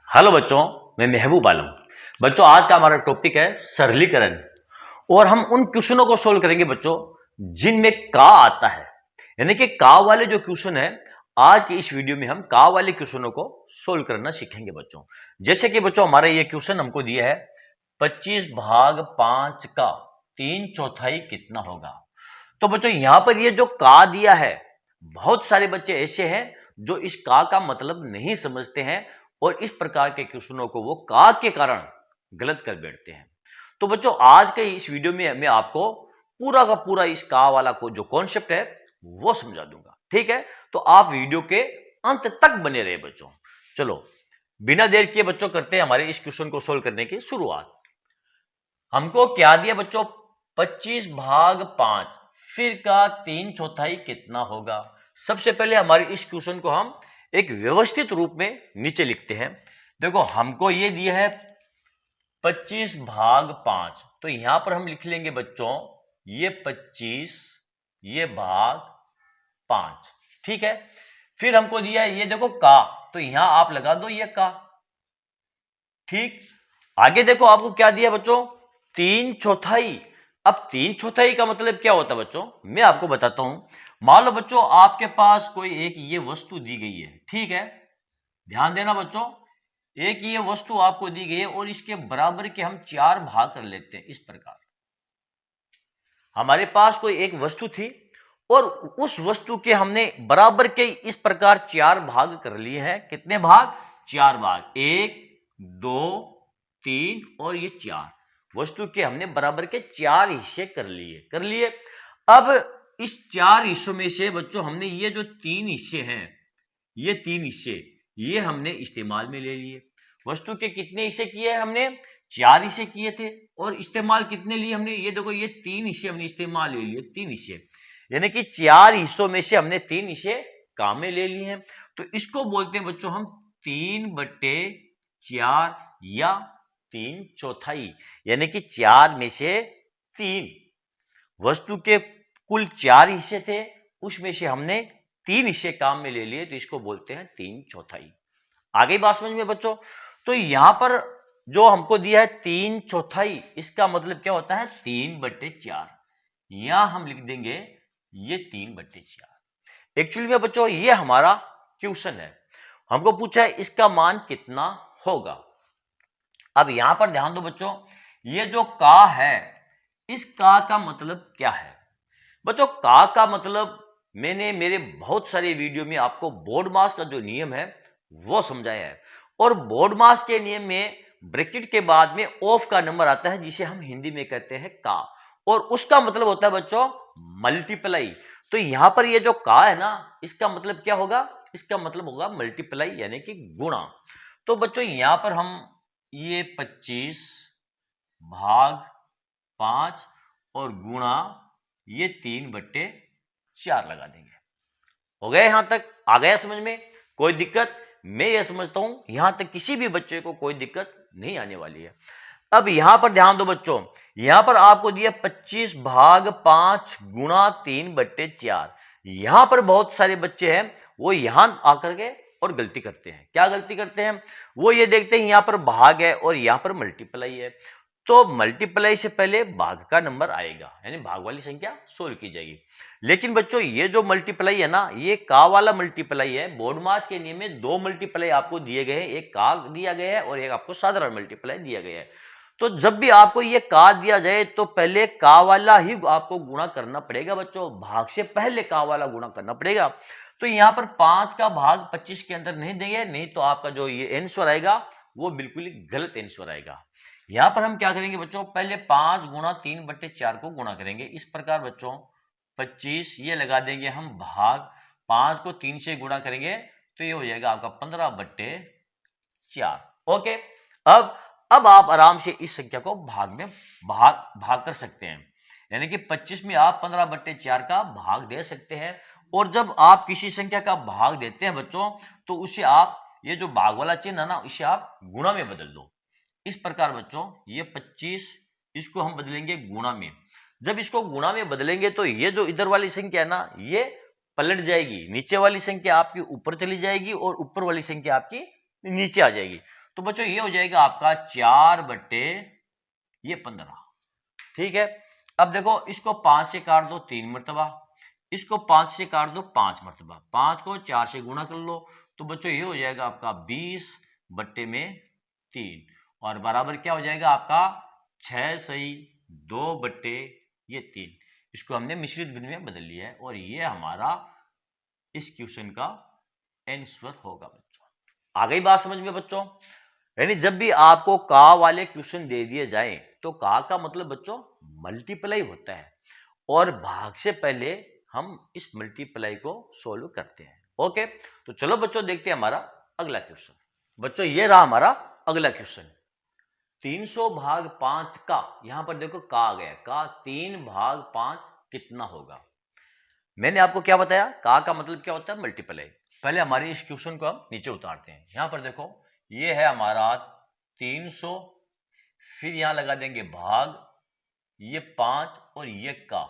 Hello बच्चों, मैं महबूब आलम। बच्चों, आज का हमारा टॉपिक है सरलीकरण और हम उन क्वेश्चनों को सोल्व करेंगे बच्चों जिनमें का आता है। यानी कि का वाले जो क्वेश्चन है, आज की इस वीडियो में हम का वाले क्वेश्चनों को सोल्व करना सीखेंगे बच्चों। जैसे कि बच्चों हमारा ये क्वेश्चन हमको दिया है 25 भाग 5 का 3/4 कितना होगा। तो बच्चों यहां पर ये जो का दिया है, बहुत सारे बच्चे ऐसे हैं जो इस का मतलब नहीं समझते हैं और इस प्रकार के क्वेश्चनों को वो का के कारण गलत कर बैठते हैं। तो बच्चों आज के इस वीडियो में मैं आपको पूरा का पूरा इस का वाला को जो कॉन्सेप्ट है वो समझा दूंगा। ठीक है, तो आप वीडियो के अंत तक बने रहे बच्चों। चलो बिना देर किए बच्चों करते हैं हमारे इस क्वेश्चन को सोल्व करने की शुरुआत। हमको क्या दिया बच्चों, 25 भाग 5 फिर का 3/4 कितना होगा। सबसे पहले हमारे इस क्वेश्चन को हम एक व्यवस्थित रूप में नीचे लिखते हैं। देखो हमको ये दिया है 25 भाग 5, तो यहां पर हम लिख लेंगे बच्चों ये 25 ये भाग 5। ठीक है, फिर हमको दिया है ये देखो का, तो यहां आप लगा दो ये का। ठीक, आगे देखो आपको क्या दिया बच्चों, 3/4। अब 3/4 का मतलब क्या होता है बच्चों, मैं आपको बताता हूं। मान लो बच्चों आपके पास कोई एक ये वस्तु दी गई है। ठीक है, ध्यान देना बच्चों, एक ये वस्तु आपको दी गई है और इसके बराबर के हम 4 भाग कर लेते हैं। इस प्रकार हमारे पास कोई एक वस्तु थी और उस वस्तु के हमने बराबर के इस प्रकार 4 भाग कर लिए हैं। कितने भाग, 4 भाग, 1 2 3 और ये 4 वस्तु के हमने बराबर के 4 हिस्से कर लिए। अब इस 4 हिस्सों में से बच्चों हमने ये जो 3 हिस्से हैं, ये 3 हिस्से ये हमने इस्तेमाल में ले लिए। वस्तु के कितने हिस्से किए हमने, 4 हिस्से किए थे और इस्तेमाल कितने लिए हमने, ये देखो ये 3 हिस्से हमने इस्तेमाल ले लिए। 3 हिस्से यानी कि 4 हिस्सों में से हमने 3 हिस्से काम में ले लिए हैं। तो इसको बोलते हैं बच्चों हम 3/4 या 3/4, यानी कि 4 में से 3 वस्तु के कुल 4 हिस्से थे, उसमें से हमने 3 हिस्से काम में ले लिए, तो इसको बोलते हैं 3/4। आगे बात समझ में बच्चों। तो यहां पर जो हमको दिया है 3/4, इसका मतलब क्या होता है 3/4। यहां हम लिख देंगे ये 3/4। एक्चुअली में बच्चों ये हमारा क्वेश्चन है, हमको पूछा है इसका मान कितना होगा। अब यहां पर ध्यान दो बच्चों, ये जो का है इस का मतलब क्या है। बच्चों का मतलब मैंने मेरे बहुत सारे वीडियो में आपको बोर्ड मास का जो नियम है वो समझाया है। और बोर्ड मास के नियम में ब्रैकेट के बाद में ऑफ का नंबर आता है, जिसे हम हिंदी में कहते हैं का, और उसका मतलब होता है बच्चों मल्टीप्लाई। तो यहां पर ये जो का है ना, इसका मतलब क्या होगा, इसका मतलब होगा मल्टीप्लाई यानी कि गुणा। तो बच्चों यहां पर हम ये 25 भाग 5 और गुणा ये 3/4 लगा देंगे। हो गया, यहां तक आ गया समझ में, कोई दिक्कत। मैं ये समझता हूं यहां तक किसी भी बच्चे को कोई दिक्कत नहीं आने वाली है। अब यहां पर ध्यान दो बच्चों, यहां पर आपको दिया 25 भाग 5 गुणा 3/4। यहां पर बहुत सारे बच्चे हैं वो यहां आकर के और गलती करते हैं। क्या गलती करते हैं, वो ये देखते हैं यहां पर भाग है और यहां पर मल्टीप्लाई है, तो मल्टीप्लाई से पहले भाग का नंबर आएगा, यानी भाग वाली संख्या सोल्व की जाएगी। लेकिन बच्चों ये जो मल्टीप्लाई है ना, ये का वाला मल्टीप्लाई है। बोर्ड मास के नियम में 2 मल्टीप्लाई आपको दिए गए हैं, एक का दिया गया है और एक आपको साधारण मल्टीप्लाई दिया गया है। तो जब भी आपको ये का दिया जाए तो पहले का वाला ही आपको गुणा करना पड़ेगा बच्चों, भाग से पहले का वाला गुणा करना पड़ेगा। तो यहां पर 5 का भाग 25 के अंदर नहीं देंगे, नहीं तो आपका जो ये आंसर आएगा वो बिल्कुल ही गलत आंसर आएगा। यहां पर हम क्या करेंगे बच्चों, पहले 5 गुणा 3/4 को गुणा करेंगे। इस प्रकार बच्चों 25 ये लगा देंगे हम भाग, 5 को 3 से गुणा करेंगे तो ये हो जाएगा आपका 15/4। ओके, अब आप आराम से इस संख्या को भाग में भाग कर सकते हैं, यानी कि 25 में आप 15/4 का भाग दे सकते हैं। और जब आप किसी संख्या का भाग देते हैं बच्चों, तो उसे आप ये जो भाग वाला चिन्ह है ना, इसे आप गुणा में बदल दो। इस प्रकार बच्चों ये 25 इसको हम बदलेंगे गुणा में। जब इसको गुणा में बदलेंगे तो ये जो इधर वाली संख्या है ना, ये पलट जाएगी, नीचे वाली संख्या आपकी ऊपर चली जाएगी और ऊपर वाली संख्या आपकी नीचे आ जाएगी। तो बच्चों ये हो जाएगा आपका 4/15। ठीक है, अब देखो इसको 5 से काट दो 3 मरतबा, इसको 5 से काट दो 5 मरतबा, 5 को 4 से गुणा कर लो, तो बच्चों ये हो जाएगा आपका 20/3 और बराबर क्या हो जाएगा आपका 6 सही 2/3। इसको हमने मिश्रित भिन्न में बदल लिया है और ये हमारा इस क्वेश्चन का आंसर होगा बच्चों। आ गई बात समझ में बच्चों? यानी जब भी आपको का वाले क्वेश्चन दे दिए जाए तो का का मतलब बच्चों मल्टीप्लाई होता है और भाग से पहले हम इस मल्टीप्लाई को सोल्व करते हैं। ओके, तो चलो बच्चों देखते हैं हमारा अगला क्वेश्चन। बच्चों ये रहा हमारा अगला क्वेश्चन। 300/5 का, यहां पर देखो का आ गया, का 3/5 कितना होगा? मैंने आपको क्या बताया, का मतलब क्या होता है मल्टीप्लाई। पहले हमारे इस क्वेश्चन को हम नीचे उतारते हैं। यहां पर देखो ये है हमारा 300, फिर यहां लगा देंगे भाग, ये 5 और ये का,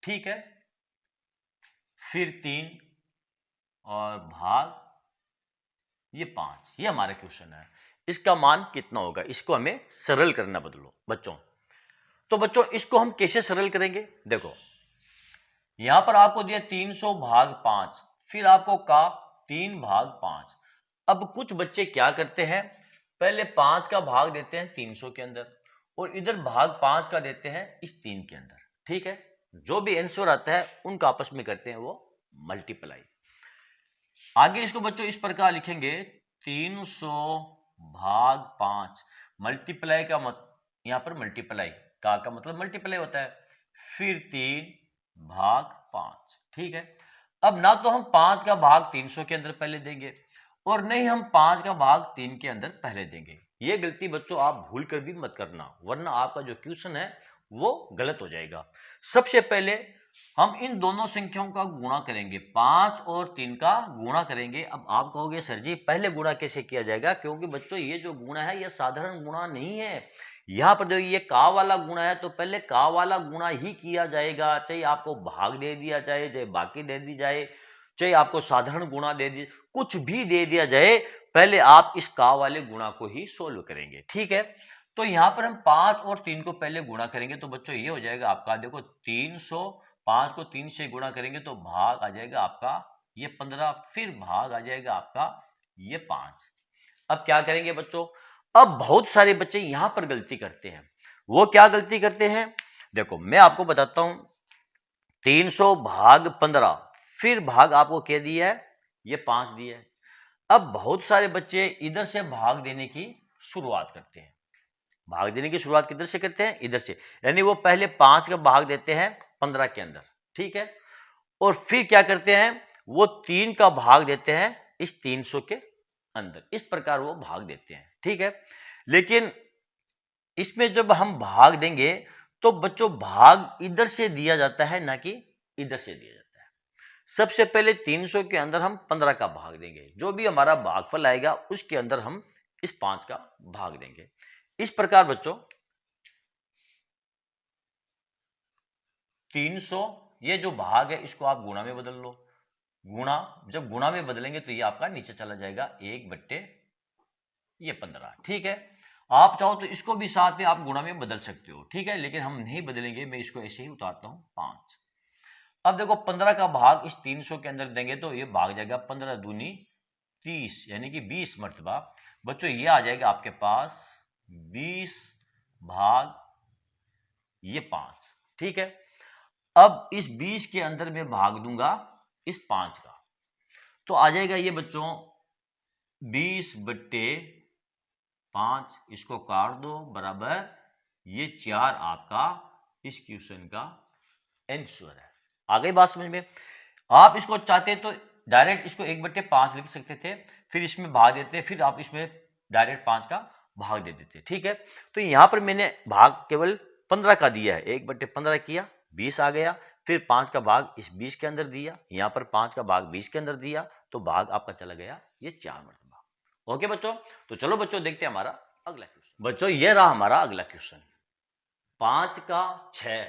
ठीक है, फिर 3 और भाग ये 5। ये हमारा क्वेश्चन है, इसका मान कितना होगा, इसको हमें सरल करना बदलो बच्चों। तो बच्चों इसको हम कैसे सरल करेंगे, देखो यहां पर आपको दिया 300/5, फिर आपको का 3/5। अब कुछ बच्चे क्या करते हैं, पहले 5 का भाग देते हैं 300 के अंदर और इधर भाग 5 का देते हैं इस 3 के अंदर, ठीक है। जो भी आंसर आता है उनका आपस में करते हैं वो मल्टीप्लाई। आगे इसको बच्चों इस प्रकार लिखेंगे 300/5 मल्टीप्लाई का यहां पर मल्टीप्लाई का मतलब मल्टीप्लाई होता है, फिर 3/5, ठीक है। अब ना तो हम 5 का भाग 300 के अंदर पहले देंगे और नहीं हम 5 का भाग 3 के अंदर पहले देंगे। ये गलती बच्चों आप भूल कर भी मत करना, वरना आपका जो क्वेश्चन है वो गलत हो जाएगा। सबसे पहले हम इन दोनों संख्याओं का गुणा करेंगे, 5 और 3 का गुणा करेंगे। अब आप कहोगे सर जी पहले गुणा कैसे किया जाएगा, क्योंकि बच्चों ये जो गुणा है ये साधारण गुणा नहीं है। यहां पर देखिए ये का वाला गुणा है तो पहले का वाला गुणा ही किया जाएगा, चाहे आपको भाग दे दिया जाए, चाहे बाकी दे दी जाए, चाहे आपको साधारण गुणा दे दी, कुछ भी दे दिया जाए, पहले आप इस का वाले गुणा को ही सोल्व करेंगे, ठीक है। तो यहां पर हम 5 और 3 को पहले गुणा करेंगे, तो बच्चों ये हो जाएगा आपका, देखो 300, 5 को 3 से गुणा करेंगे तो भाग आ जाएगा आपका ये 15, फिर भाग आ जाएगा आपका ये 5। अब क्या करेंगे बच्चों, अब बहुत सारे बच्चे यहां पर गलती करते हैं। वो क्या गलती करते हैं, देखो मैं आपको बताता हूं, 300/15, फिर भाग आपको क्या दिया है, ये 5 दिया है। अब बहुत सारे बच्चे इधर से भाग देने की शुरुआत करते हैं। भाग देने की शुरुआत किधर से करते हैं, इधर से, यानी वो पहले 5 का भाग देते हैं 15 के अंदर, ठीक है, और फिर क्या करते हैं, वो 3 का भाग देते हैं इस 300 के अंदर। इस प्रकार वो भाग देते हैं, ठीक है। लेकिन इसमें जब हम भाग देंगे तो बच्चों भाग इधर से दिया जाता है, ना कि इधर से दिया जाता है। सबसे पहले 300 के अंदर हम 15 का भाग देंगे, जो भी हमारा भागफल आएगा उसके अंदर हम इस 5 का भाग देंगे। इस प्रकार बच्चों 300 ये जो भाग है इसको आप गुणा में बदल लो, गुणा, जब गुणा में बदलेंगे तो ये आपका नीचे चला जाएगा 1/15, ठीक है। आप चाहो तो इसको भी साथ में आप गुणा में बदल सकते हो, ठीक है, लेकिन हम नहीं बदलेंगे, मैं इसको ऐसे ही उतारता हूं 5। अब देखो 15 का भाग इस 300 के अंदर देंगे तो ये भाग जाएगा 15 दूनी 30, यानी कि 20 मरतबा। बच्चों ये आ जाएगा आपके पास 20 भाग ये 5, ठीक है। अब इस 20 के अंदर मैं भाग दूंगा इस 5 का, तो आ जाएगा ये बच्चों 20/5, इसको काट दो, बराबर ये 4 आपका इस क्वेश्चन का आंसर है। आ गई बात समझ में? आप इसको चाहते तो डायरेक्ट इसको 1/5 लिख सकते थे, फिर इसमें भाग देते, फिर आप इसमें डायरेक्ट 5 का भाग दे देते, ठीक है। तो यहां पर मैंने भाग केवल 15 का दिया है, 1/15 किया, 20 आ गया, फिर 5 का भाग इस 20 के अंदर दिया, यहां पर 5 का भाग 20 के अंदर दिया, तो भाग आपका चला गया ये 4 मरतबा। ओके बच्चों, तो चलो बच्चों देखते हैं हमारा अगला क्वेश्चन। बच्चों ये रहा हमारा अगला क्वेश्चन, 5 का 6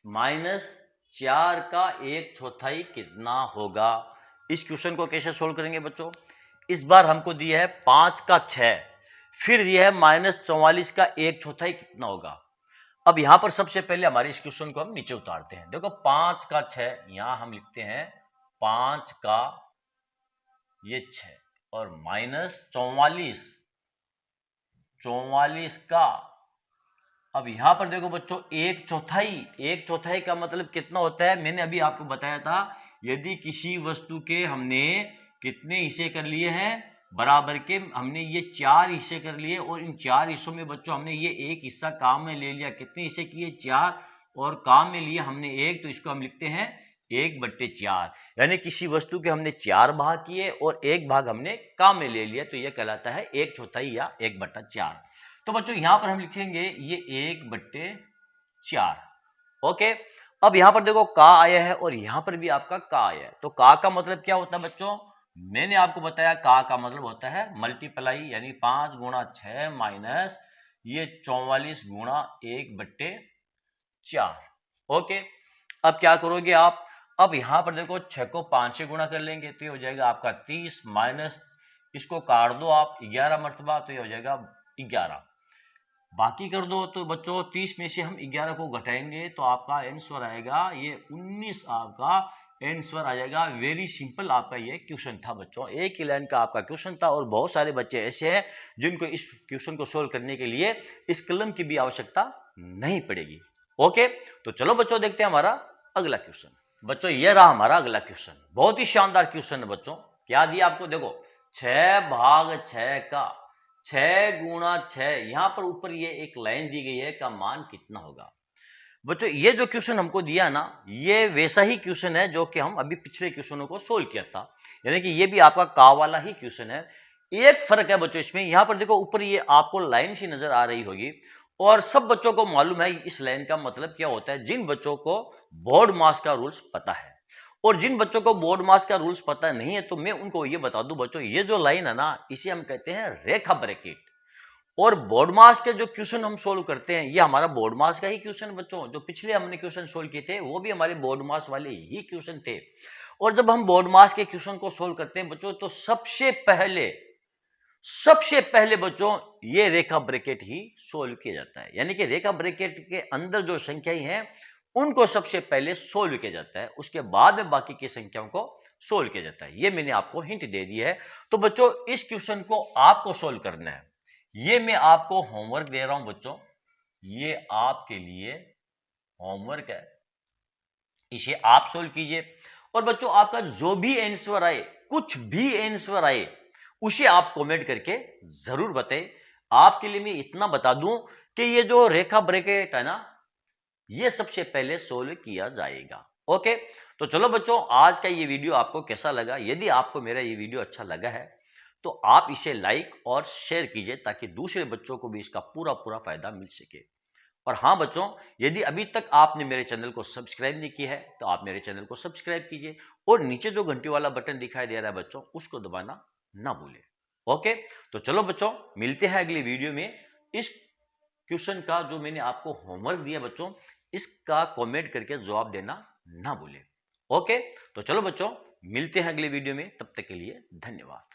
माइनस 4 का 1/4 कितना होगा। इस क्वेश्चन को कैसे सोल्व करेंगे बच्चों, इस बार हमको दिया है 5 का 6, फिर दिया है -44 का 1/4 कितना होगा। अब यहां पर सबसे पहले हमारे इस क्वेश्चन को हम नीचे उतारते हैं। देखो 5 का 6, यहां हम लिखते हैं 5 का ये 6 और -44 का, अब यहां पर देखो बच्चों 1/4 का मतलब कितना होता है, मैंने अभी आपको बताया था, यदि किसी वस्तु के हमने कितने हिस्से कर लिए हैं, बराबर के, हमने ये 4 हिस्से कर लिए और इन 4 हिस्सों में बच्चों हमने ये एक हिस्सा काम में ले लिया, कितने हिस्से किए 4 और काम में लिए हमने 1, तो इसको हम लिखते हैं 1/4, यानी किसी वस्तु के हमने 4 भाग किए और 1 भाग हमने काम में ले लिया, तो यह कहलाता है 1/4 या 1/4। तो बच्चों यहां पर हम लिखेंगे ये 1/4। ओके, अब यहां पर देखो का आया है और यहां पर भी आपका का आया है, तो का मतलब क्या होता है बच्चों, मैंने आपको बताया का मतलब होता है मल्टीप्लाई, यानी 5 गुणा 6 माइनस ये 44 गुणा 1/4। ओके, अब क्या करोगे आप, अब यहां पर देखो 6 को 5 से गुणा कर लेंगे तो ये हो जाएगा आपका 30, माइनस इसको काट दो आप 11 मरतबा, तो ये हो जाएगा 11, बाकी कर दो, तो बच्चों 30 में से हम 11 को घटाएंगे तो आपका आंसर आएगा ये 19, आपका आंसर आ जाएगा। वेरी सिंपल आपका ये क्वेश्चन था बच्चों, एक ही लाइन का आपका क्वेश्चन था और बहुत सारे बच्चे ऐसे हैं जिनको इस क्वेश्चन को सोल्व करने के लिए इस कलम की भी आवश्यकता नहीं पड़ेगी। ओके, तो चलो बच्चों देखते हैं हमारा अगला क्वेश्चन। बच्चों ये रहा हमारा अगला क्वेश्चन, बहुत ही शानदार क्वेश्चन है बच्चों। क्या दिया आपको, देखो 6/6 का 6 गुणा 6, यहां पर ऊपर ये एक लाइन दी गई है का मान कितना होगा। बच्चों ये जो क्वेश्चन हमको दिया ना, ये वैसा ही क्वेश्चन है जो कि हम अभी पिछले क्वेश्चनों को सोल्व किया था, यानी कि ये भी आपका का वाला ही क्वेश्चन है। एक फर्क है बच्चों इसमें, यहां पर देखो ऊपर ये आपको लाइन सी नजर आ रही होगी और सब बच्चों को मालूम है इस लाइन का मतलब क्या होता है, जिन बच्चों को बोर्ड मास का रूल्स पता है। और जिन बच्चों को बोर्ड मास का रूल्स पता नहीं है तो मैं उनको ये बता दूं बच्चों, ये जो लाइन है ना इसे हम कहते हैं रेखा ब्रैकेट। और बोर्ड मास के जो क्वेश्चन हम सोल्व करते हैं ये हमारा बोर्ड मास का ही क्वेश्चन बच्चों, जो पिछले हमने क्वेश्चन सोल्व किए थे वो भी हमारे बोर्ड मास वाले ही क्वेश्चन थे। और जब हम बोर्ड मास के क्वेश्चन को सोल्व करते हैं बच्चों तो सबसे पहले बच्चों ये रेखा ब्रैकेट ही सोल्व किया जाता है, यानी कि रेखा ब्रैकेट के अंदर जो संख्याएं हैं उनको सबसे पहले सोल्व किया जाता है, उसके बाद में बाकी की संख्याओं को सोल्व किया जाता है। ये मैंने आपको हिंट दे दी है। तो बच्चों इस क्वेश्चन को आपको सोल्व करना है, ये मैं आपको होमवर्क दे रहा हूं बच्चों, ये आपके लिए होमवर्क है, इसे आप सोल्व कीजिए। और बच्चों आपका जो भी आंसर आए, कुछ भी आंसर आए, उसे आप कमेंट करके जरूर बताएं। आपके लिए मैं इतना बता दूं कि ये जो रेखा ब्रैकेट है ना, ये सबसे पहले सोल्व किया जाएगा। ओके, तो चलो बच्चों आज का ये वीडियो आपको कैसा लगा, यदि आपको मेरा ये वीडियो अच्छा लगा है तो आप इसे लाइक और शेयर कीजिए ताकि दूसरे बच्चों को भी इसका पूरा फायदा मिल सके। और हाँ बच्चों, यदि अभी तक आपने मेरे चैनल को सब्सक्राइब नहीं किया है तो आप मेरे चैनल को सब्सक्राइब कीजिए और नीचे जो घंटी वाला बटन दिखाई दे रहा है बच्चों उसको दबाना ना भूलें। ओके, तो चलो बच्चों मिलते हैं अगली वीडियो में। इस क्वेश्चन का जो मैंने आपको होमवर्क दिया बच्चों, इसका कमेंट करके जवाब देना ना भूलें। ओके, तो चलो बच्चों मिलते हैं अगले वीडियो में, तब तक के लिए धन्यवाद।